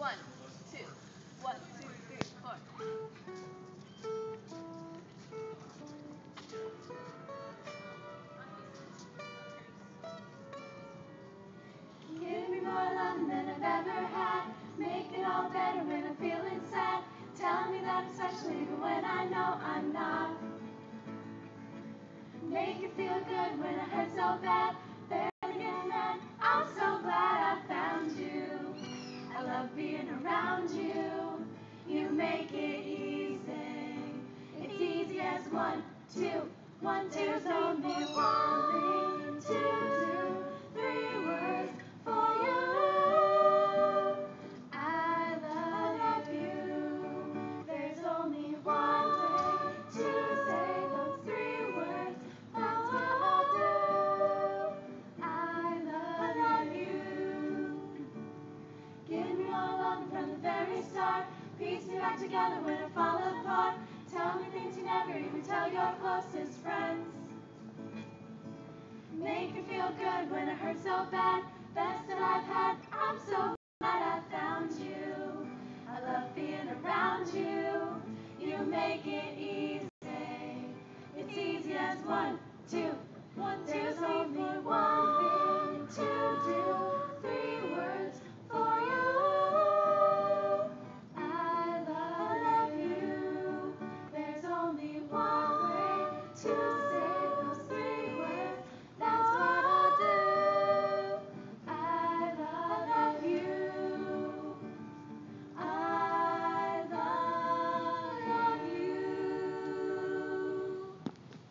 1, 2, 1, 2, 3, 4. Give me more love than I've ever had. Make it all better when I'm feeling sad. Tell me that I'm special even when I know I'm not. Make it feel good when it hurts so bad. Barely get mad. I'm so glad I found you. I love being around you. You make it easy. It's easy as 1, 2, 1, 2, 3, 4, 1, 2, 3 words for you. I love you. There's only one way to say those 3 words. That's what I'll do. I love you. Give me all love from the very start. Piece me back together when I fall apart. Tell me things you never even tell your closest friends. Make it feel good when it hurts so bad. Best that I've had. I'm so glad I found you. I love being around you. You make it easy. It's easy as 1, 2, 1, 2, 3, 4, 1.